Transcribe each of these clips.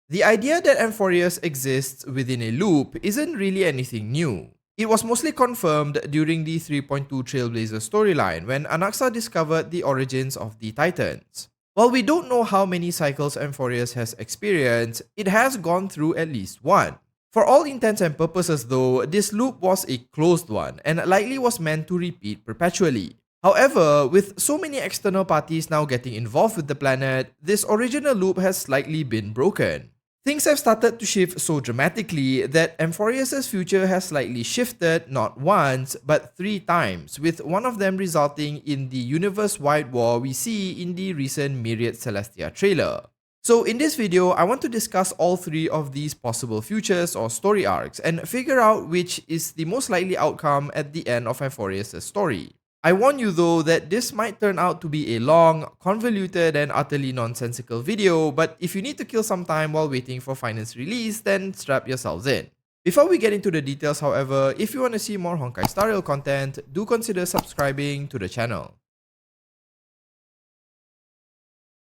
The idea that Amphoreus exists within a loop isn't really anything new. It was mostly confirmed during the 3.2 Trailblazer storyline when Anaxa discovered the origins of the Titans. While we don't know how many cycles Amphoreus has experienced, it has gone through at least one. For all intents and purposes though, this loop was a closed one and likely was meant to repeat perpetually. However, with so many external parties now getting involved with the planet, this original loop has slightly been broken. Things have started to shift so dramatically that Amphoreus' future has slightly shifted not once, but 3 times, with one of them resulting in the universe-wide war we see in the recent Myriad Celestia trailer. So in this video, I want to discuss all 3 of these possible futures or story arcs and figure out which is the most likely outcome at the end of Amphoreus' story. I warn you though that this might turn out to be a long, convoluted and utterly nonsensical video, but if you need to kill some time while waiting for Phainon's release, then strap yourselves in. Before we get into the details however, if you want to see more Honkai Star Rail content, do consider subscribing to the channel.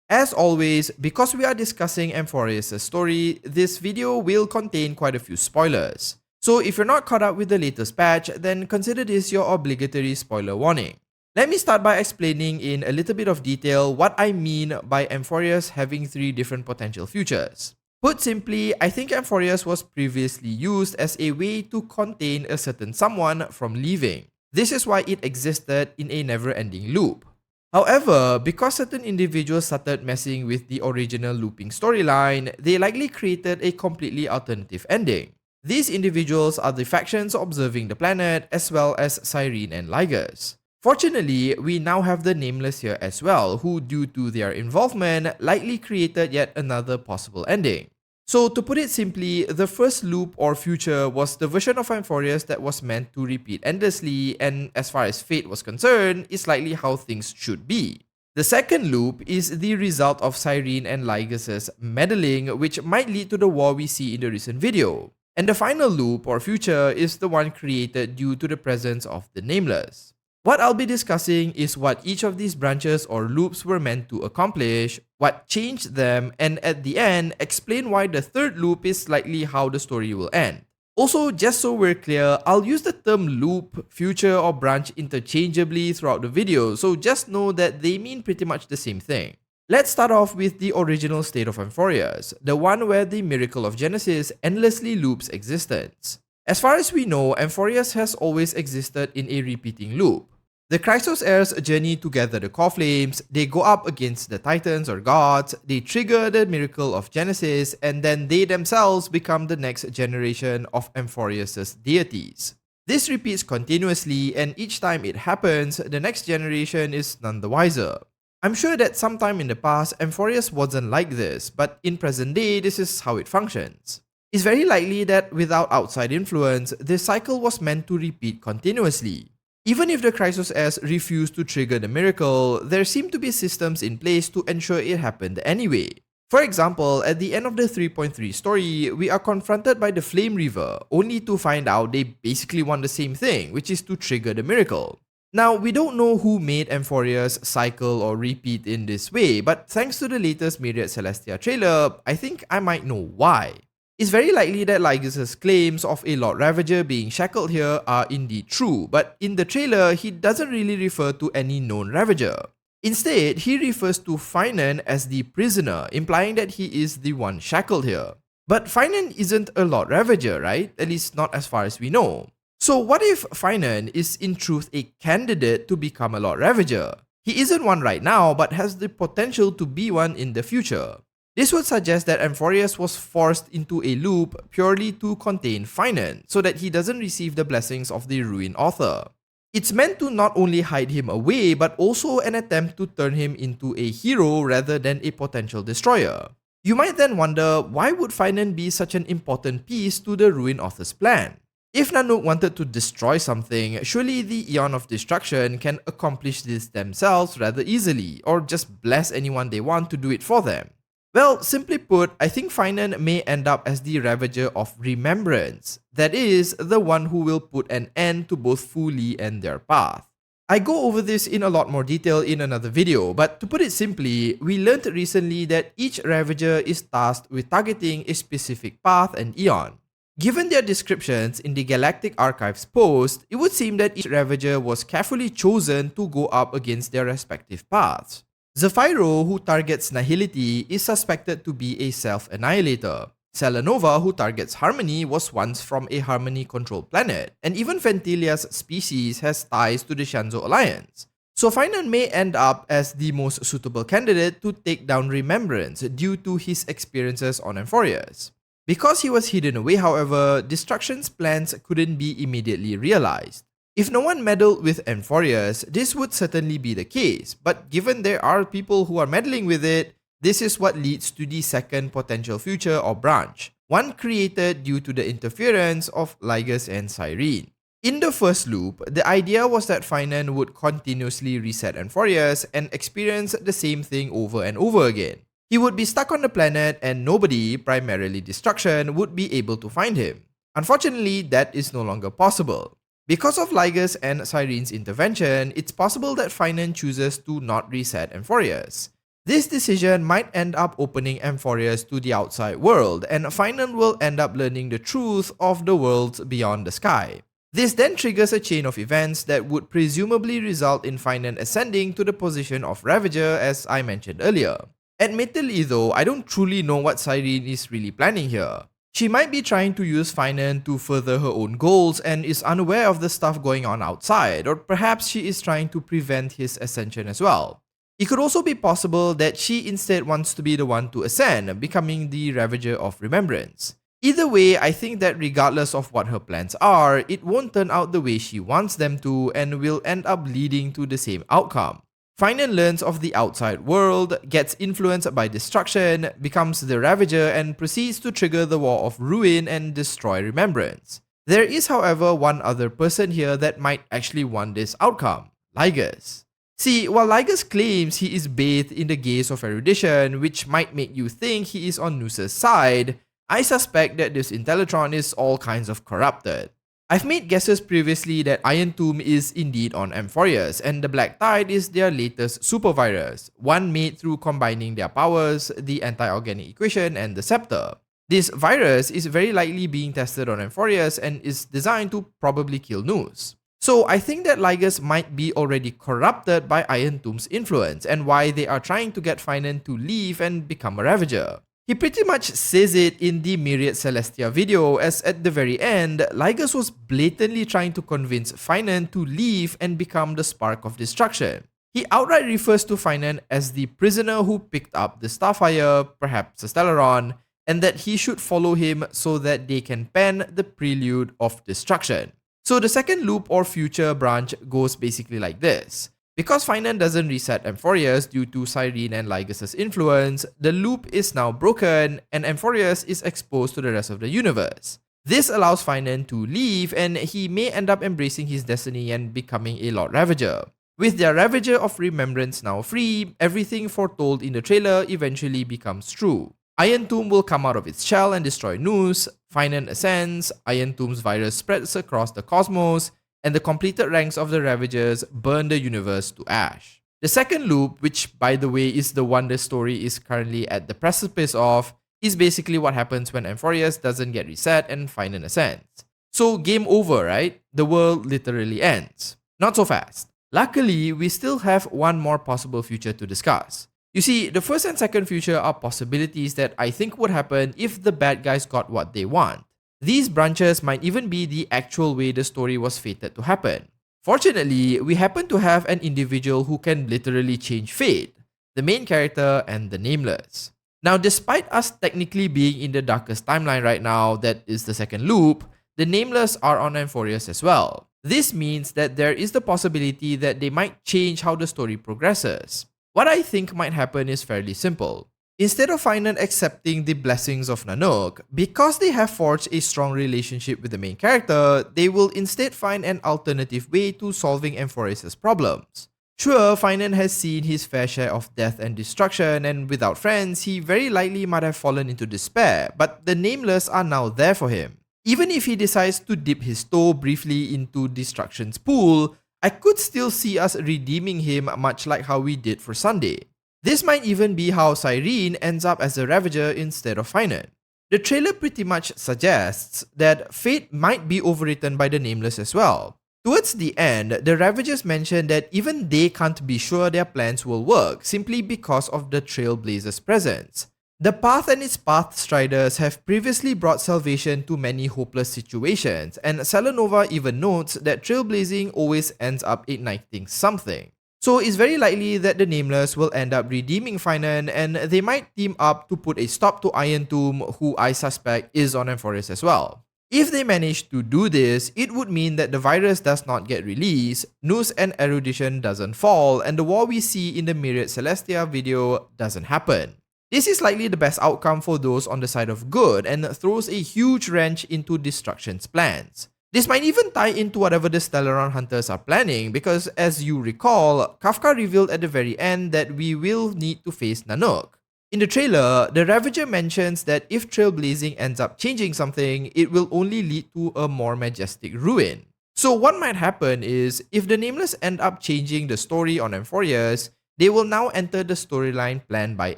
As always, because we are discussing Amphoreus' story, this video will contain quite a few spoilers. So if you're not caught up with the latest patch, then consider this your obligatory spoiler warning. Let me start by explaining in a little bit of detail what I mean by Amphoreus having 3 different potential futures. Put simply, I think Amphoreus was previously used as a way to contain a certain someone from leaving. This is why it existed in a never-ending loop. However, because certain individuals started messing with the original looping storyline, they likely created a completely alternative ending. These individuals are the factions observing the planet as well as Cyrene and ravagers. Fortunately, we now have the Nameless here as well, who due to their involvement likely created yet another possible ending. So to put it simply, the first loop or future was the version of Amphoreus that was meant to repeat endlessly, and as far as fate was concerned, is likely how things should be. The second loop is the result of Cyrene and ravagers' meddling, which might lead to the war we see in the recent video. And the final loop or future is the one created due to the presence of the Nameless. What I'll be discussing is what each of these branches or loops were meant to accomplish, what changed them, and at the end, explain why the third loop is likely how the story will end. Also, just so we're clear, I'll use the term loop, future, or branch interchangeably throughout the video, so just know that they mean pretty much the same thing. Let's start off with the original state of Amphoreus, the one where the miracle of Genesis endlessly loops existence. As far as we know, Amphoreus has always existed in a repeating loop. The Chrysos heirs journey to gather the core flames, they go up against the Titans or gods, they trigger the miracle of Genesis, and then they themselves become the next generation of Amphoreus' deities. This repeats continuously, and each time it happens, the next generation is none the wiser. I'm sure that sometime in the past, Amphoreus wasn't like this, but in present day, this is how it functions. It's very likely that without outside influence, this cycle was meant to repeat continuously. Even if the Chrysos heirs refused to trigger the miracle, there seem to be systems in place to ensure it happened anyway. For example, at the end of the 3.3 story, we are confronted by the Flame Reaver, only to find out they basically want the same thing, which is to trigger the miracle. Now, we don't know who made Amphoreus cycle or repeat in this way, but thanks to the latest Myriad Celestia trailer, I think I might know why. It's very likely that Lygus' claims of a Lord Ravager being shackled here are indeed true, but in the trailer, he doesn't really refer to any known Ravager. Instead, he refers to phainon as the prisoner, implying that he is the one shackled here. But phainon isn't a Lord Ravager, right? At least not as far as we know. So what if phainon is in truth a candidate to become a Lord Ravager? He isn't one right now, but has the potential to be one in the future. This would suggest that Amphoreus was forced into a loop purely to contain phainon, so that he doesn't receive the blessings of the ruined author. It's meant to not only hide him away, but also an attempt to turn him into a hero rather than a potential destroyer. You might then wonder, why would phainon be such an important piece to the ruined author's plan? If Nanook wanted to destroy something, surely the Eon of Destruction can accomplish this themselves rather easily, or just bless anyone they want to do it for them. Well, simply put, I think phainon may end up as the Ravager of Remembrance, that is, the one who will put an end to both Fu Li and their path. I go over this in a lot more detail in another video, but to put it simply, we learned recently that each ravager is tasked with targeting a specific path and eon. Given their descriptions in the Galactic Archives post, it would seem that each ravager was carefully chosen to go up against their respective paths. Zephyro, who targets Nihility, is suspected to be a self-annihilator. Selenova, who targets Harmony, was once from a Harmony-controlled planet, and even Ventilia's species has ties to the Shanzhou Alliance. So phainon may end up as the most suitable candidate to take down Remembrance due to his experiences on Amphoreus. Because he was hidden away, however, Destruction's plans couldn't be immediately realized. If no one meddled with Amphoreus, this would certainly be the case, but given there are people who are meddling with it, this is what leads to the second potential future or branch, one created due to the interference of Ligus and Cyrene. In the first loop, the idea was that phainon would continuously reset Amphoreus and experience the same thing over and over again. He would be stuck on the planet and nobody, primarily Destruction, would be able to find him. Unfortunately, that is no longer possible. Because of Ligus and Cyrene's intervention, it's possible that phainon chooses to not reset Amphoreus. This decision might end up opening Amphoreus to the outside world, and phainon will end up learning the truth of the worlds beyond the sky. This then triggers a chain of events that would presumably result in phainon ascending to the position of Ravager, as I mentioned earlier. Admittedly though, I don't truly know what Cyrene is really planning here. She might be trying to use phainon to further her own goals and is unaware of the stuff going on outside, or perhaps she is trying to prevent his ascension as well. It could also be possible that she instead wants to be the one to ascend, becoming the Ravager of Remembrance. Either way, I think that regardless of what her plans are, it won't turn out the way she wants them to and will end up leading to the same outcome. phainon learns of the outside world, gets influenced by Destruction, becomes the Ravager and proceeds to trigger the War of Ruin and destroy Remembrance. There is however one other person here that might actually want this outcome, Ligus. See, while Ligus claims he is bathed in the gaze of erudition, which might make you think he is on Noosa's side, I suspect that this Intellitron is all kinds of corrupted. I've made guesses previously that irontomb is indeed on Amphoreus, and the Black Tide is their latest supervirus, one made through combining their powers, the anti-organic equation and the scepter. This virus is very likely being tested on Amphoreus and is designed to probably kill Noose. So I think that Ligus might be already corrupted by Irontomb's influence and why they are trying to get phainon to leave and become a Ravager. He pretty much says it in the Myriad Celestia video, as at the very end, Ligus was blatantly trying to convince phainon to leave and become the Spark of Destruction. He outright refers to phainon as the prisoner who picked up the Starfire, perhaps a Stellaron, and that he should follow him so that they can pen the Prelude of Destruction. So the second loop or future branch goes basically like this. Because phainon doesn't reset Amphoreus due to Cyrene and Ligus's influence, the loop is now broken and Amphoreus is exposed to the rest of the universe. This allows phainon to leave and he may end up embracing his destiny and becoming a Lord Ravager. With their Ravager of Remembrance now free, everything foretold in the trailer eventually becomes true. Irontomb will come out of its shell and destroy Noose, phainon ascends, Irontomb's virus spreads across the cosmos, and the completed ranks of the Ravagers burn the universe to ash. The second loop, which by the way is the one the story is currently at the precipice of, is basically what happens when Amphoreus doesn't get reset and phainon ascends. So game over, right? The world literally ends. Not so fast. Luckily, we still have one more possible future to discuss. You see, the first and second future are possibilities that I think would happen if the bad guys got what they want. These branches might even be the actual way the story was fated to happen. Fortunately, we happen to have an individual who can literally change fate, the main character and the Nameless. Now, despite us technically being in the darkest timeline right now, that is the second loop, the Nameless are on Amphoreus as well. This means that there is the possibility that they might change how the story progresses. What I think might happen is fairly simple. Instead of phainon accepting the blessings of Nanook, because they have forged a strong relationship with the main character, they will instead find an alternative way to solving Amphoreus' problems. Sure, phainon has seen his fair share of death and destruction, and without friends, he very likely might have fallen into despair, but the Nameless are now there for him. Even if he decides to dip his toe briefly into Destruction's pool, I could still see us redeeming him much like how we did for Sunday. This might even be how Cyrene ends up as a Ravager instead of phainon. The trailer pretty much suggests that fate might be overwritten by the Nameless as well. Towards the end, the Ravagers mention that even they can't be sure their plans will work simply because of the Trailblazers' presence. The Path and its Path Striders have previously brought salvation to many hopeless situations, and Salanova even notes that trailblazing always ends up igniting something. So it's very likely that the Nameless will end up redeeming phainon, and they might team up to put a stop to Irontomb, who I suspect is on Amphoreus as well. If they manage to do this, it would mean that the virus does not get released, Nous and Erudition doesn't fall, and the war we see in the Myriad Celestia video doesn't happen. This is likely the best outcome for those on the side of good and throws a huge wrench into Destruction's plans. This might even tie into whatever the Stellaron Hunters are planning, because as you recall, Kafka revealed at the very end that we will need to face Nanook. In the trailer, the Ravager mentions that if Trailblazing ends up changing something, it will only lead to a more majestic ruin. So what might happen is, if the Nameless end up changing the story on Amphoreus, they will now enter the storyline planned by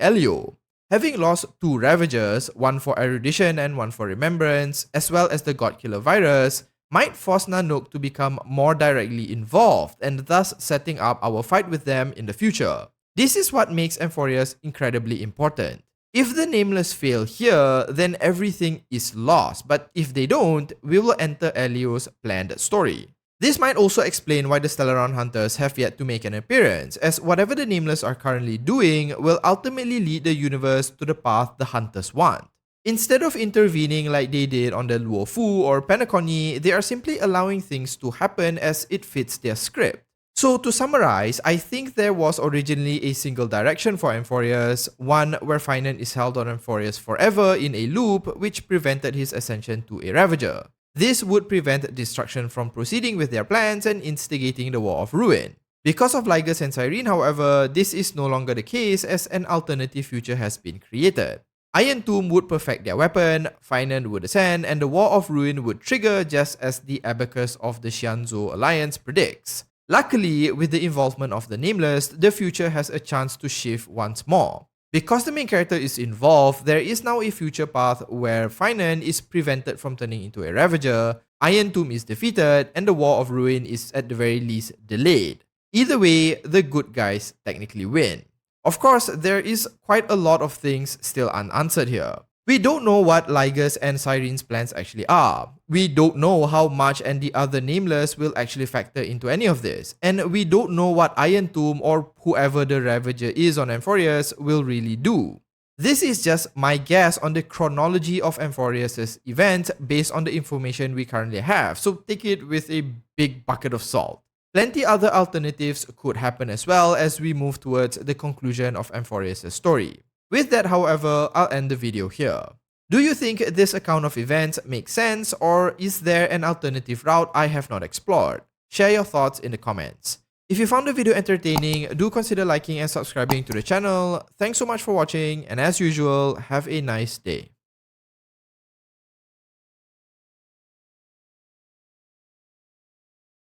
Elio. Having lost two Ravagers, one for Erudition and one for Remembrance, as well as the Godkiller virus, might force Nanook to become more directly involved, and thus setting up our fight with them in the future. This is what makes Amphoreus incredibly important. If the Nameless fail here, then everything is lost, but if they don't, we will enter Elio's planned story. This might also explain why the Stellaron Hunters have yet to make an appearance, as whatever the Nameless are currently doing will ultimately lead the universe to the path the Hunters want. Instead of intervening like they did on the Luofu or Penacony, they are simply allowing things to happen as it fits their script. So to summarize, I think there was originally a single direction for Amphoreus, one where phainon is held on Amphoreus forever in a loop which prevented his ascension to a Ravager. This would prevent Destruction from proceeding with their plans and instigating the War of Ruin. Because of Ligus and Cyrene, however, this is no longer the case as an alternative future has been created. Irontomb would perfect their weapon, phainon would ascend, and the War of Ruin would trigger just as the Abacus of the Xianzhou Alliance predicts. Luckily, with the involvement of the Nameless, the future has a chance to shift once more. Because the main character is involved, there is now a future path where phainon is prevented from turning into a Ravager, Irontomb is defeated, and the War of Ruin is at the very least delayed. Either way, the good guys technically win. Of course, there is quite a lot of things still unanswered here. We don't know what Ligus and Cyrene's plans actually are. We don't know how much and the other Nameless will actually factor into any of this. And we don't know what Irontomb or whoever the Ravager is on Amphoreus will really do. This is just my guess on the chronology of Amphoreus' events based on the information we currently have, so take it with a big bucket of salt. Plenty other alternatives could happen as well as we move towards the conclusion of Amphoreus' story. With that, however, I'll end the video here. Do you think this account of events makes sense, or is there an alternative route I have not explored? Share your thoughts in the comments. If you found the video entertaining, do consider liking and subscribing to the channel. Thanks so much for watching, and as usual, have a nice day.